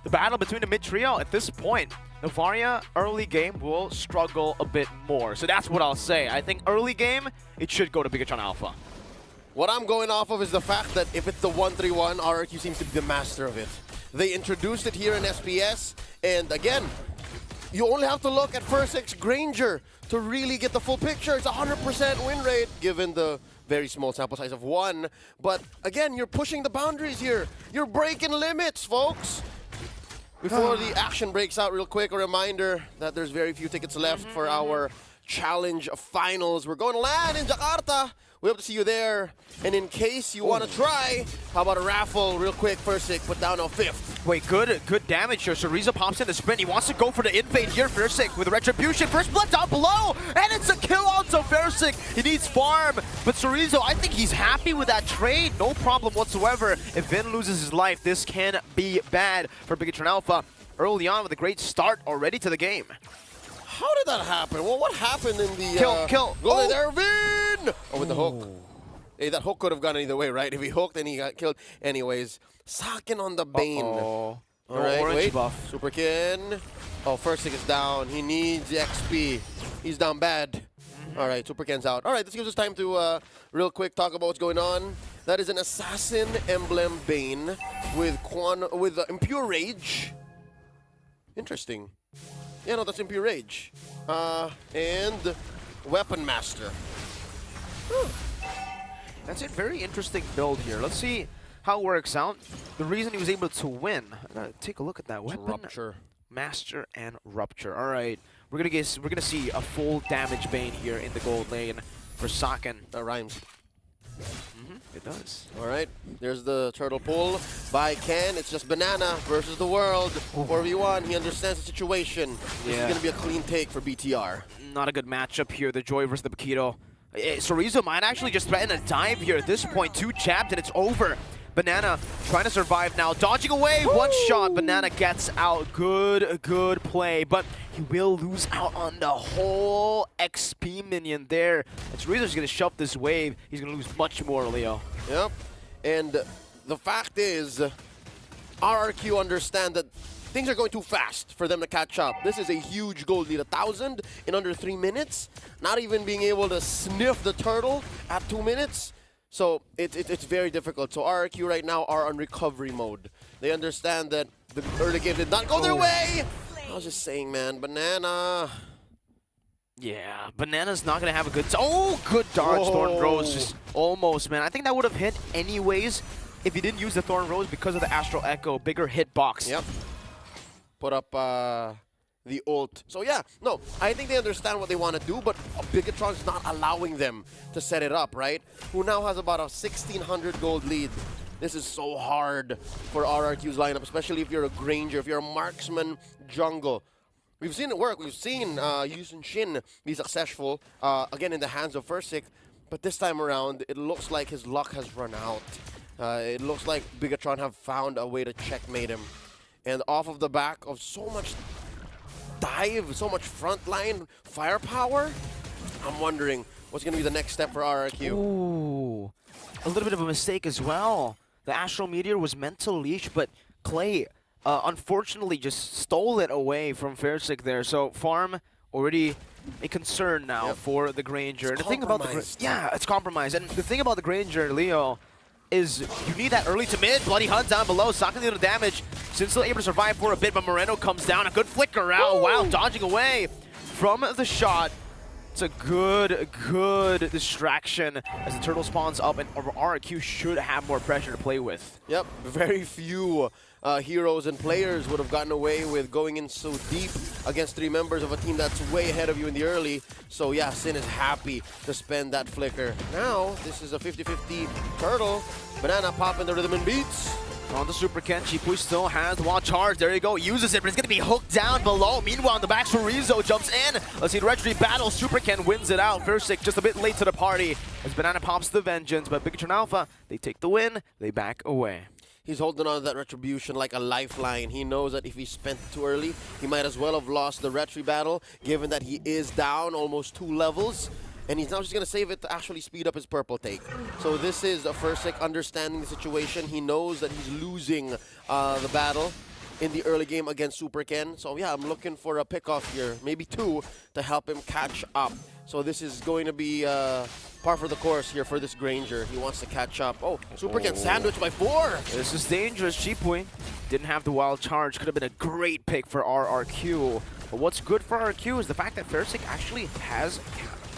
the battle between the mid trio at this point, Novaria early game will struggle a bit more. So that's what I'll say. I think early game, it should go to Bigatron Alpha. What I'm going off of is the fact that if it's the 1-3-1, RRQ seems to be the master of it. They introduced it here in SPS, and again, you only have to look at first X Granger to really get the full picture. It's 100% win rate, given the very small sample size of 1. But again, you're pushing the boundaries here. You're breaking limits, folks. Before the action breaks out real quick, a reminder that there's very few tickets left for our challenge finals. We're going to land in Jakarta. We hope to see you there. And in case you want to try, how about a raffle real quick? First Sick, put down a 5th. Wait, good damage here. So Rizo pops in the sprint. He wants to go for the invade here. Fursic with Retribution. First blood down below. And it's a kill on Fursic. He needs farm. But Chorizo, I think he's happy with that trade. No problem whatsoever. If Vin loses his life, this can be bad for Bigatron Alpha. Early on with a great start already to the game. How did that happen? Well, what happened in the... Kill. Go there, Vin! Oh, with the hook. Hey, that hook could have gone either way, right? If he hooked and he got killed. Anyways, Sakin on the Bane. All right, wait. Buff. Superkin. Oh, Fursic is down. He needs the XP. He's down bad. All right, Superkin's out. All right, this gives us time to real quick talk about what's going on. That is an Assassin Emblem Bane with Impure Rage. Interesting. Yeah, no, that's Impure Rage. And Weapon Master. That's a very interesting build here. Let's see how it works out. The reason he was able to win. I gotta take a look at that weapon. Rupture. Master and Rupture. All right, we're gonna see a full damage Bane here in the gold lane for Sakin. That rhymes. It does. All right, there's the turtle pull by Ken. It's just Banana versus the world. 4v1, he understands the situation. This is going to be a clean take for BTR. Not a good matchup here, the Joy versus the Bakito. Chorizo might actually just threaten a dive here at this point. 2 chapped and it's over. Banana trying to survive now, dodging away. One shot, Banana gets out. Good play, but he will lose out on the whole XP minion there. And Chorizo's gonna shove this wave. He's gonna lose much more, Leo. Yep, and the fact is, RRQ understand that things are going too fast for them to catch up. This is a huge gold lead, 1,000 in under 3 minutes. Not even being able to sniff the turtle at 2 minutes. So it's very difficult. So RRQ right now are on recovery mode. They understand that the early game did not go their way. I was just saying, man, Banana. Yeah, Banana's not going to have a good... good dodge. Thorn Rose just almost, man. I think that would have hit anyways if he didn't use the Thorn Rose because of the Astral Echo. Bigger hitbox. Yep. Put up the ult. So yeah, no, I think they understand what they want to do, but Bigatron's not allowing them to set it up, right? Who now has about a 1,600 gold lead. This is so hard for RRQ's lineup, especially if you're a Granger, if you're a marksman jungle. We've seen it work. We've seen Yusun Shin be successful, again in the hands of Fursic, but this time around, it looks like his luck has run out. It looks like Bigatron have found a way to checkmate him. And off of the back of so much dive, so much frontline firepower, I'm wondering what's going to be the next step for RRQ. Ooh, a little bit of a mistake as well. The Astral Meteor was meant to leash, but Clay unfortunately just stole it away from Fursic there. So farm already a concern now for the Granger. It's and the thing about it's compromised. And the thing about the Granger, Leo, is you need that early to mid. Bloody Hunt down below, sucking little damage. Since still able to survive for a bit, but Moreno comes down. A good flicker out. Wow, dodging away from the shot. It's a good distraction as the turtle spawns up, and RRQ should have more pressure to play with. Yep, very few heroes and players would have gotten away with going in so deep against 3 members of a team that's way ahead of you in the early. So yeah, Sin is happy to spend that flicker. Now, this is a 50-50 turtle. Banana popping the rhythm and beats. On the Super Kenshi, Push still has the wall charge. There you go, uses it, but it's going to be hooked down below. Meanwhile, in the back, Chorizo jumps in. Let's see the Retry battle. Super Ken wins it out. Fursic just a bit late to the party as Banana pops the Vengeance, but Bigatron Alpha, they take the win, they back away. He's holding on to that Retribution like a lifeline. He knows that if he spent it too early, he might as well have lost the Retry battle, given that he is down almost 2 levels. And he's now just going to save it to actually speed up his purple take. So this is a Fursic understanding the situation. He knows that he's losing the battle. in the early game against Super Ken. So yeah, I'm looking for a pickoff here, maybe 2, to help him catch up. So this is going to be par for the course here for this Granger. He wants to catch up. Oh, Super Ken sandwiched by 4. This is dangerous. Cheapway didn't have the wild charge. Could have been a great pick for RRQ. But what's good for RRQ is the fact that Fersic actually has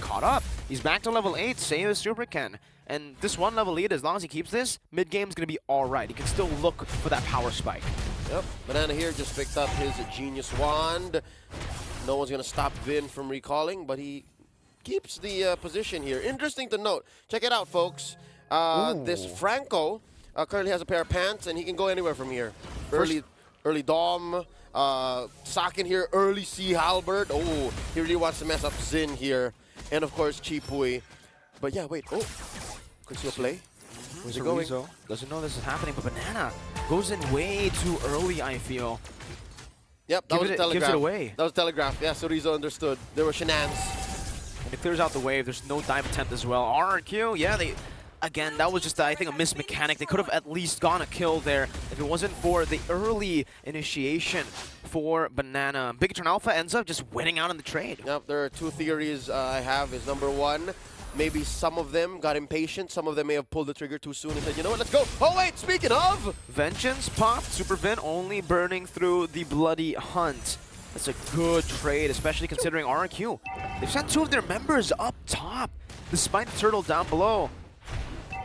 caught up. He's back to level 8, same as Super Ken. And this 1 level lead, as long as he keeps this, mid-game's going to be alright. He can still look for that power spike. Yep, Banana here just picked up his Genius Wand. No one's going to stop Vin from recalling, but he keeps the position here. Interesting to note. Check it out, folks. This Franco currently has a pair of pants, and he can go anywhere from here. Early Dom, Sakin here, early C Halberd. Oh, he really wants to mess up Zin here. And of course, Chipui. But yeah, wait. Oh, Conceal play. Where's it going? Doesn't know this is happening, but Banana goes in way too early, I feel. Yep, that was a telegraph. Gives it away. That was telegraph. Yeah, Sorizo understood. There were shenanigans. And it clears out the wave. There's no dive attempt as well. RRQ, yeah, again, that was just, I think, a missed mechanic. They could have at least gone a kill there if it wasn't for the early initiation for Banana. Bigatron Alpha ends up just winning out in the trade. Yep, there are 2 theories I have. Is number 1, maybe some of them got impatient. Some of them may have pulled the trigger too soon and said, you know what, let's go. Oh, wait, speaking of. Vengeance popped. Super Vin only burning through the Bloody Hunt. That's a good trade, especially considering RRQ. They've sent 2 of their members up top, despite the turtle down below.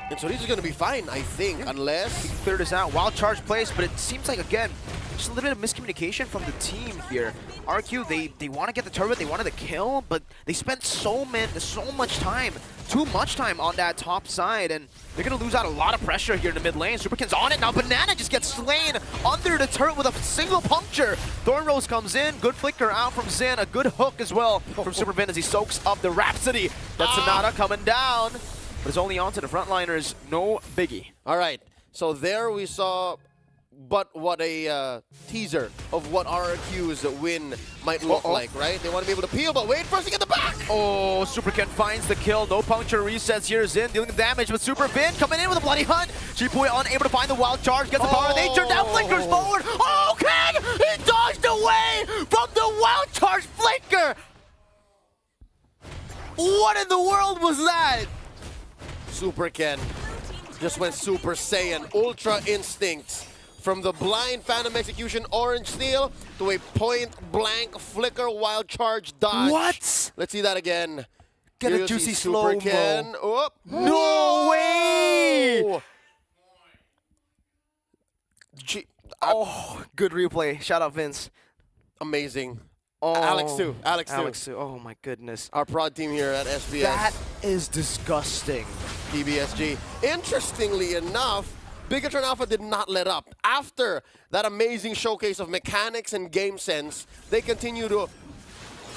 And so this is going to be fine, I think, unless... He cleared this out. Wild charge place, but it seems like, again, just a little bit of miscommunication from the team here. RQ, they want to get the turret, they wanted the kill, but they spent so much time, too much time on that top side, and they're going to lose out a lot of pressure here in the mid lane. Superkin's on it now. Banana just gets slain under the turret with a single puncture. Thornrose comes in, good flicker out from Zin, a good hook as well from Super Vin as he soaks up the Rhapsody. That's Sonata coming down. But it's only on to the frontliners, no biggie. All right, so there we saw, but what a teaser of what RRQ's win might look like, right? They want to be able to peel, but wait first to get the back! Oh, Super Ken finds the kill, no puncture resets here. Zin dealing the damage, but Super Vin coming in with a Bloody Hunt. Chipui unable to find the wild charge, gets the power, they turn down, flickers forward. Oh, Ken! He dodged away from the wild charge flicker! What in the world was that? Super Ken just went Super Saiyan, Ultra Instinct. From the blind Phantom Execution Orange Steel to a point-blank flicker wild charge dodge. What? Let's see that again. Get a juicy slow-mo. Ken. Oh. No way! Oh, good replay. Shout out, Vince. Amazing. Oh, Alex too. Alex too. Oh my goodness. Our prod team here at SBS. That is disgusting. PBSG. Interestingly enough, Bigatron Alpha did not let up. After that amazing showcase of mechanics and game sense, they continue to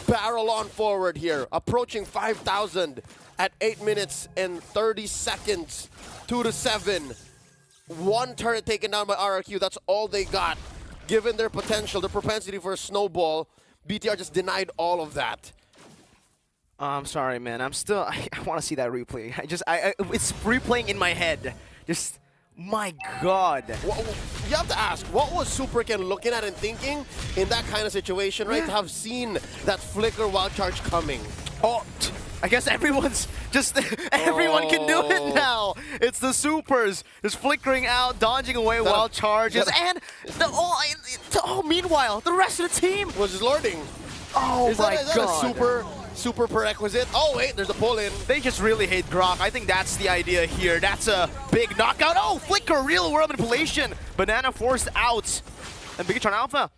barrel on forward here, approaching 5,000 at 8 minutes and 30 seconds, 2-7. 1 turret taken down by RRQ, that's all they got. Given their potential, their propensity for a snowball, BTR just denied all of that. I'm sorry, man. I want to see that replay. It's replaying in my head. Just, my God. You have to ask, what was Super Ken looking at and thinking in that kind of situation, right? Yeah. To have seen that flicker wild charge coming. Oh, I guess everyone's just, everyone can do it now. It's the supers just flickering out, dodging away wild charges, and meanwhile, the rest of the team was just lording. Oh is my that God. a super prerequisite? Oh wait, there's a pull-in. They just really hate Grok. I think that's the idea here. That's a big knockout. Oh, flicker, real world manipulation. Banana forced out. And Bigatron Alpha,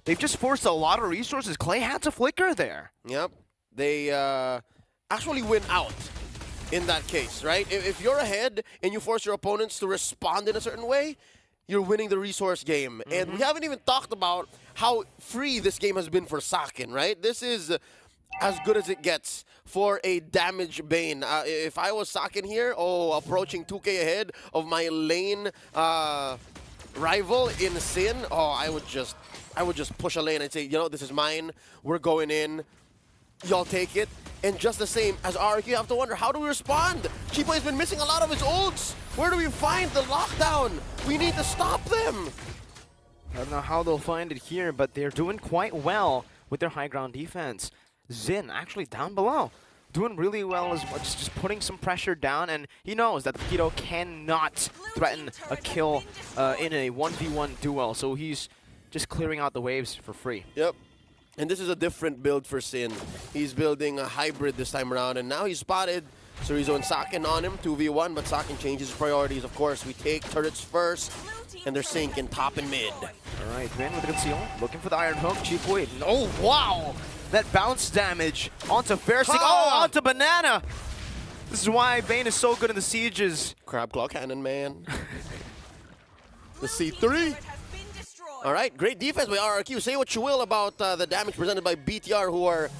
they've just forced a lot of resources. Clay had to flicker there. Yep. They actually win out in that case, right? If you're ahead and you force your opponents to respond in a certain way, you're winning the resource game. And we haven't even talked about how free this game has been for Sakin, right? This is as good as it gets for a damage Bane. If I was Sakin here, approaching 2K ahead of my lane rival in Sin, I would just push a lane and say, you know, this is mine, we're going in, y'all take it. And just the same as RRQ, you have to wonder, how do we respond? Chipo has been missing a lot of his ults. Where do we find the lockdown? We need to stop them. I don't know how they'll find it here, but they're doing quite well with their high ground defense. Zin actually down below, doing really well as well, just putting some pressure down, and he knows that the Keto cannot threaten a kill in a 1v1 duel, so he's just clearing out the waves for free. Yep. And this is a different build for Sin. He's building a hybrid this time around, and now he's spotted Surizo and Sakin on him, 2v1, but Sakin changes his priorities. Of course, we take turrets first, and they're sinking top and mid. All right, Vin with the conceal, looking for the Iron Hook. Cheapway. Oh, wow! That bounce damage onto Fairstick. Oh, onto Banana! This is why Vayne is so good in the sieges. Crab Claw Cannon, man. The C3. All right, great defense by RRQ. Say what you will about the damage presented by BTR, who are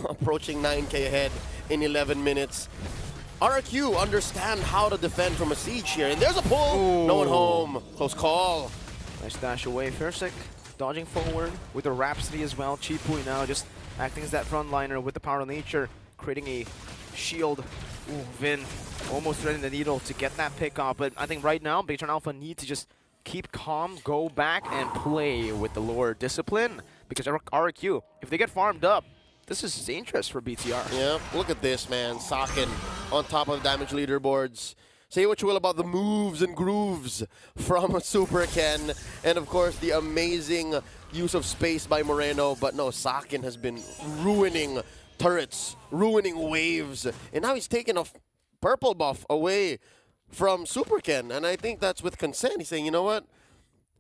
approaching 9K ahead in 11 minutes. RRQ understand how to defend from a siege here, and there's a pull. Ooh. No one home. Close call. Nice dash away. Fairstick dodging forward with the Rhapsody as well. Cheapway now just acting as that frontliner with the power of nature, creating a shield. Ooh, Vin almost threading the needle to get that pick off, but I think right now Big Turn Alpha need to just keep calm, go back, and play with the lower discipline, because RRQ, if they get farmed up, this is dangerous for BTR. Yeah, look at this, man. Sakin on top of damage leaderboards. Say what you will about the moves and grooves from Super Ken, and of course the amazing use of space by Moreno, but no, Sakin has been ruining turrets, ruining waves, and now he's taken a purple buff away from Super Ken, and I think that's with consent. He's saying, you know what?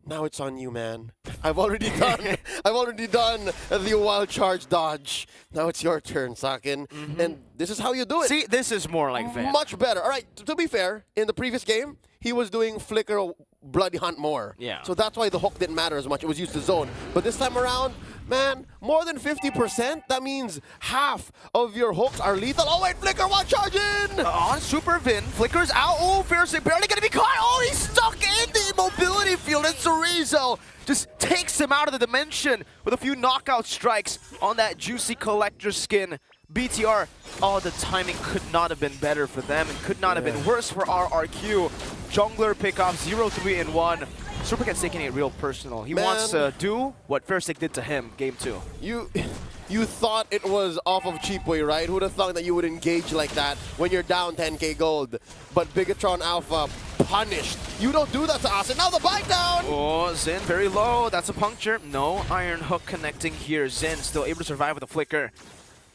Now it's on you, man. I've already done the wild charge dodge. Now it's your turn, Sakin. And this is how you do it. See, this is more like Vayne. Much better. All right, to be fair, in the previous game, he was doing Flicker Bloody Hunt more. Yeah. So that's why the hook didn't matter as much. It was used to zone. But this time around, man, more than 50%. That means half of your hooks are lethal. Oh, wait, Flicker, one charge in! On Super Vin, Flicker's out. Oh, Fairstick barely gonna be caught. Oh, he's stuck in the immobility field, and Surizo just takes him out of the dimension with a few knockout strikes on that juicy collector skin. BTR, oh, the timing could not have been better for them, and could not have been worse for RRQ. Jungler pick off 0-3 in 1. Super Ken's taking it real personal. He wants to do what Fairstick did to him, game 2. You thought it was off of Cheapway, right? Who would have thought that you would engage like that when you're down 10K gold? But Bigatron Alpha punished. You don't do that to us, and now the bite down! Oh, Zen very low. That's a puncture. No Iron Hook connecting here. Zen still able to survive with a flicker.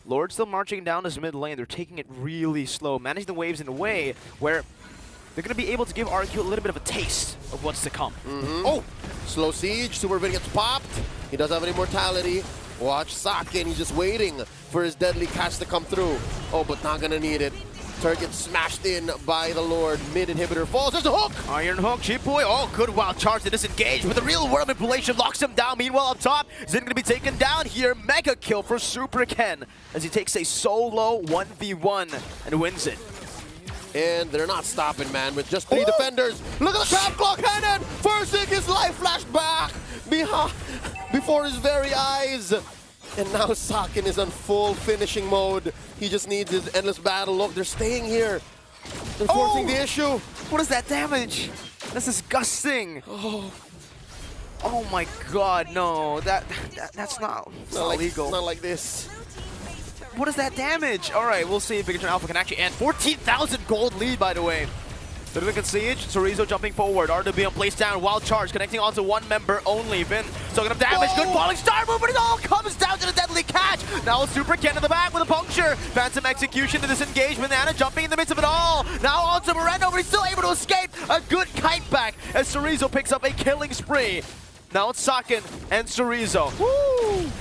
Lord still marching down his mid lane. They're taking it really slow, managing the waves in a way where they're going to be able to give RQ a little bit of a taste of what's to come. Oh, slow siege. Super Vin gets popped. He doesn't have any mortality. Watch Sakin. He's just waiting for his deadly catch to come through. Oh, but not going to need it. Turret gets smashed in by the Lord. Mid inhibitor falls. There's a hook. Iron Hook, Cheapway. Oh, good wild charge to disengage, but the real world manipulation locks him down. Meanwhile, up top, Zin going to be taken down here. Mega kill for Super Ken as he takes a solo 1v1 and wins it. And they're not stopping, man, with just 3 defenders. Look at the Crab Claw Cannon! Forcing his life flashed back before his very eyes. And now Sakin is on full finishing mode. He just needs his endless battle. Look, they're staying here. They're forcing the issue. What is that damage? That's disgusting. Oh my god, no. That's not legal. Not like this. What is that damage? All right, we'll see if Big Turn Alpha can actually end. 14,000 gold lead, by the way. They're looking at Siege. Surizo jumping forward. RWB on place down. Wild charge connecting onto one member only. Vin soaking up damage. Good falling star move, but it all comes down to the deadly catch. Now Super Ken in the back with a puncture. Phantom execution to disengage. Banana jumping in the midst of it all. Now onto Moreno, but he's still able to escape. A good kite back as Surizo picks up a killing spree. Now it's Sakin and Surizo. Woo!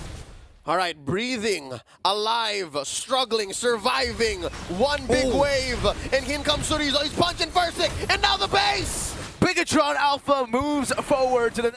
All right, breathing, alive, struggling, surviving, one big wave, and in comes Surizo, he's punching Fairstick, and now the base! Bigatron Alpha moves forward to the